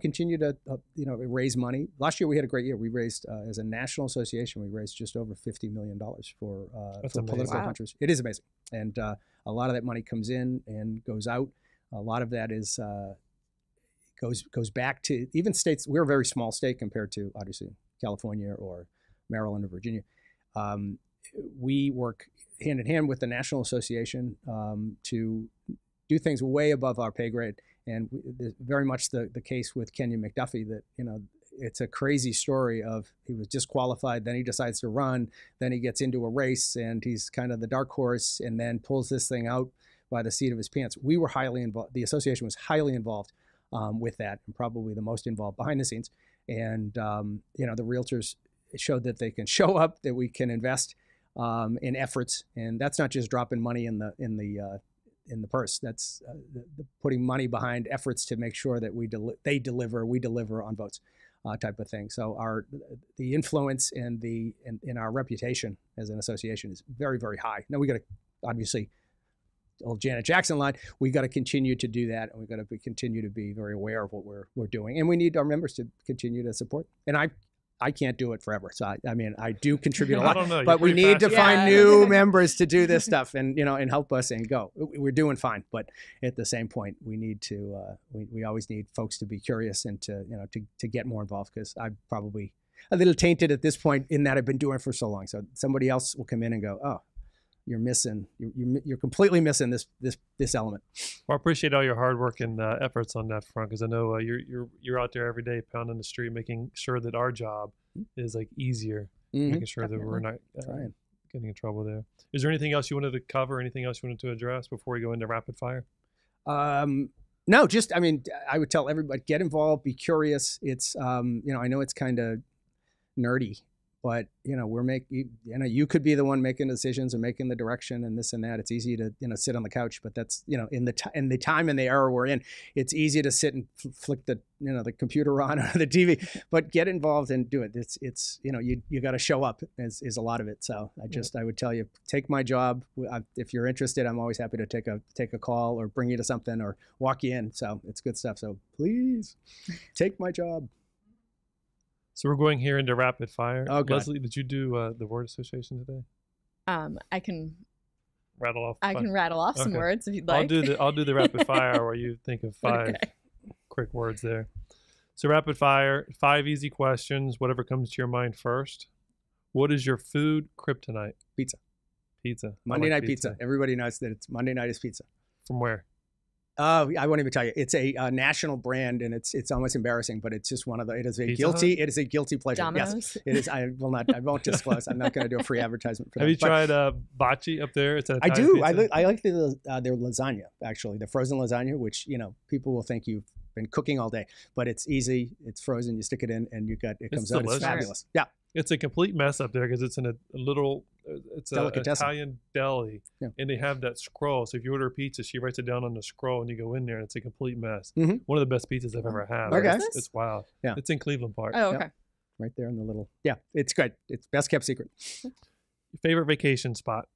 Continue to raise money. Last year we had a great year. We raised, as a national association, we raised just over $50 million for political contributions. It is amazing, and a lot of that money comes in and goes out. A lot of that is goes back to even states. We're a very small state compared to obviously California or Maryland or Virginia. We work hand in hand with the National Association to do things way above our pay grade. And very much the case with Kenyon McDuffie that, it's a crazy story of he was disqualified, then he decides to run, then he gets into a race and he's kind of the dark horse and then pulls this thing out by the seat of his pants. We were highly involved. The association was highly involved with that, and probably the most involved behind the scenes. And, the realtors showed that they can show up, that we can invest in efforts. And that's not just dropping money in the purse. That's the putting money behind efforts to make sure that we deliver on votes, type of thing. So the influence and in our reputation as an association is very, very high. Now we got to obviously, old Janet Jackson line, we got to continue to do that, and we got to continue to be very aware of what we're doing, and we need our members to continue to support. And I can't do it forever. So I do contribute a lot, but we need to find new members to do this stuff and help us and go. We're doing fine, but at the same point, we need to we always need folks to be curious and to get more involved, because I'm probably a little tainted at this point in that I've been doing it for so long. So somebody else will come in and go, oh, you're missing, you're completely missing this element. Well, I appreciate all your hard work and efforts on that front, because I know you're out there every day pounding the street, making sure that our job is easier, making sure that we're not getting in trouble there. Is there anything else you wanted to cover? Anything else you wanted to address before we go into rapid fire? No, just I would tell everybody, get involved, be curious. It's I know it's kind of nerdy, but you could be the one making decisions and making the direction and this and that. It's easy to sit on the couch, but that's in the time and the era we're in, it's easy to sit and flick the the computer on or the TV. But get involved and do it. It's you got to show up is a lot of it. So I would tell you, take my job. If you're interested, I'm always happy to take a call or bring you to something or walk you in. So it's good stuff. So please take my job. So we're going here into rapid fire. Oh, God. Leslie, did you do the word association today? I can Rattle off. I can rattle off some Okay. words if you'd like. I'll do the rapid fire where you think of 5 Okay. quick words there. So rapid fire, 5 easy questions, whatever comes to your mind first. What is your food kryptonite? Pizza. Pizza. Monday I like night pizza. Everybody knows that it's Monday night is pizza. From where? I won't even tell you. It's a national brand, and it's almost embarrassing, but it's just one of the. It is a Pizza Hut? guilty pleasure. Domino's? Yes, it is. I won't disclose. I'm not going to do a free advertisement for Have that. you tried bocce up there? It's an I Italian do. pizza. I like their lasagna, actually, the frozen lasagna, which people will think you've been cooking all day, but it's easy. It's frozen. You stick it in, and it comes out. delicious. It's fabulous. Yeah. It's a complete mess up there because it's in a little, it's an Delicatessen. Italian deli, Yeah. and they have that scroll. So if you order a pizza, she writes it down on the scroll, and you go in there, and it's a complete mess. Mhm. One of the best pizzas I've ever had. Okay. It's wild. Yeah. It's in Cleveland Park. Oh, Yeah. okay. Right there in the little. Yeah, it's good. It's best kept secret. Your favorite vacation spot?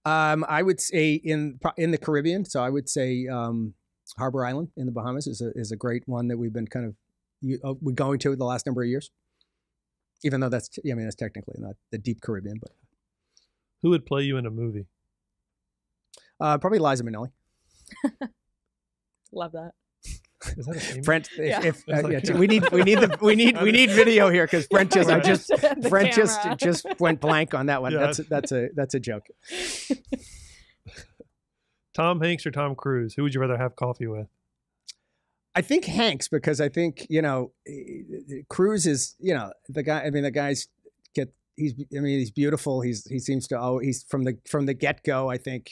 I would say in the Caribbean. So I would say Harbor Island in the Bahamas is a great one that we've been kind of we're going to the last number of years. Even though that's technically not the deep Caribbean, but Who would play you in a movie? probably Liza Minnelli. Love that. Is that a famous? Brent, Yeah. we need video here because Brent just Right. The Brent camera. just went blank on that one. Yeah. That's a joke. Tom Hanks or Tom Cruise? Who would you rather have coffee with? I think Hanks, because I think Cruise is the guy. I mean, the guy's he's beautiful. He seems to he's from the get go. I think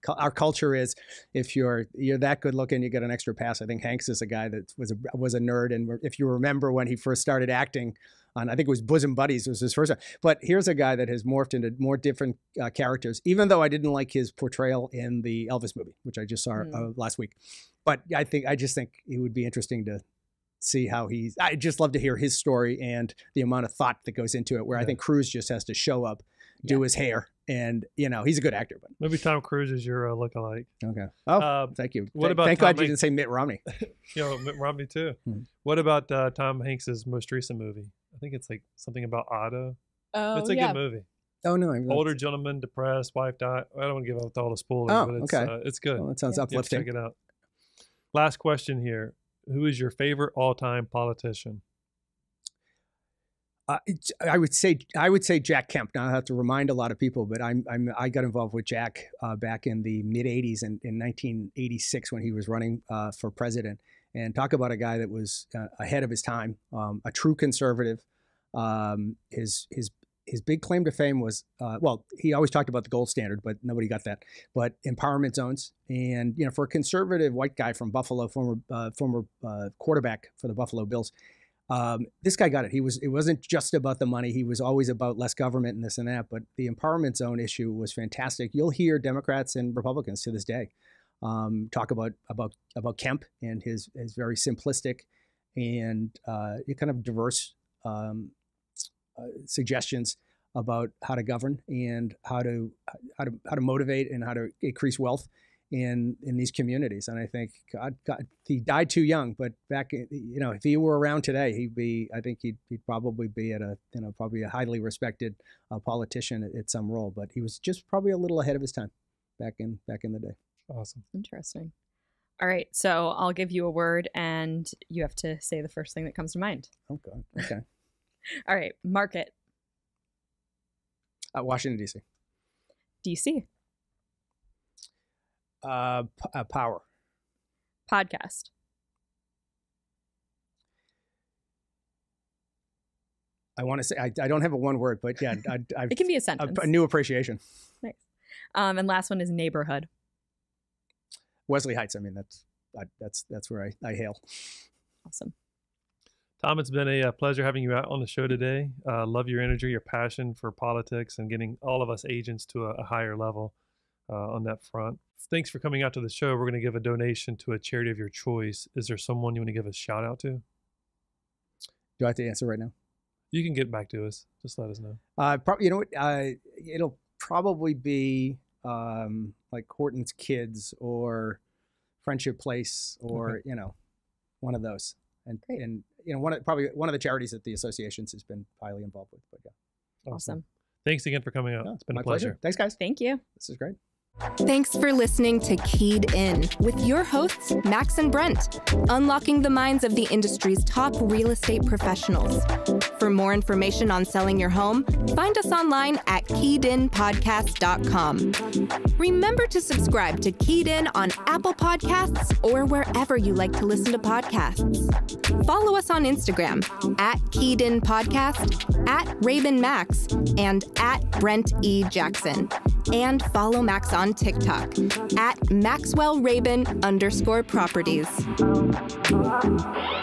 our culture is if you're that good looking, you get an extra pass. I think Hanks is a guy that was a nerd, and if you remember when he first started acting on, I think it was Bosom Buddies was his first one. But here's a guy that has morphed into more different characters. Even though I didn't like his portrayal in the Elvis movie, which I just saw last week, but I just think it would be interesting to see how I just love to hear his story and the amount of thought that goes into it, where I think Cruise just has to show up, do his hair, and he's a good actor. But Maybe Tom Cruise is your lookalike. okay. Oh, thank you. What about thank Tom God you Hanks? didn't say Mitt Romney. Mitt Romney too. Mhm. What about Tom Hanks's most recent movie? I think it's like something about Otto. Oh, It's a yeah. good movie. Oh no, I'm Older gentleman, depressed, wife died. I don't want to give out all the spoilers, Oh, but it's, okay. It's good. Well, that sounds Yeah. You have to uplifting. check it out. Last question here. Who is your favorite all-time politician? I would say Jack Kemp. Now I have to remind a lot of people, but I got involved with Jack back in the mid '80s in 1986 when he was running for president. And talk about a guy that was ahead of his time, a true conservative. His big claim to fame was he always talked about the gold standard, but nobody got that. But empowerment zones, and for a conservative white guy from Buffalo, former quarterback for the Buffalo Bills. This guy got it. It wasn't just about the money. He was always about less government and this and that. But the empowerment zone issue was fantastic. You'll hear Democrats and Republicans to this day talk about Kemp and his very simplistic and kind of diverse suggestions about how to govern and how to motivate and how to increase wealth in these communities. And I think God, he died too young, but back, if he were around today, he'd probably be at probably a highly respected politician at some role, but he was just probably a little ahead of his time back in the day. Awesome. Interesting. All right. So I'll give you a word and you have to say the first thing that comes to mind. Oh God. Okay. All right. Market. Washington, D.C. DC. Power. Podcast. I want to say, I don't have a one word, but yeah, It can be a sentence. a new appreciation. Nice. And last one is neighborhood. Wesley Heights. I mean, that's where I hail. Awesome. Tom, it's been a pleasure having you out on the show today. Love your energy, your passion for politics, and getting all of us agents to a higher level on that front. Thanks for coming out to the show. We're going to give a donation to a charity of your choice. Is there someone you want to give a shout out to? Do I have to answer right now? You can get back to us. Just let us know. You know what? It'll probably be like Horton's Kids or Friendship Place or Okay. one of those. and one of the charities that the associations has been highly involved with. But yeah, Awesome. Thanks again for coming out. No, it's been my a pleasure. Thanks, guys. Thank you. This is great. Thanks for listening to Keyed In with your hosts, Max and Brent, unlocking the minds of the industry's top real estate professionals. For more information on selling your home, find us online at KeyedInPodcast.com. Remember to subscribe to Keyed In on Apple Podcasts or wherever you like to listen to podcasts. Follow us on Instagram at Keyed In Podcast, at Rabin Max, and at Brent E. Jackson. And follow Max on TikTok at MaxwellRabin_properties.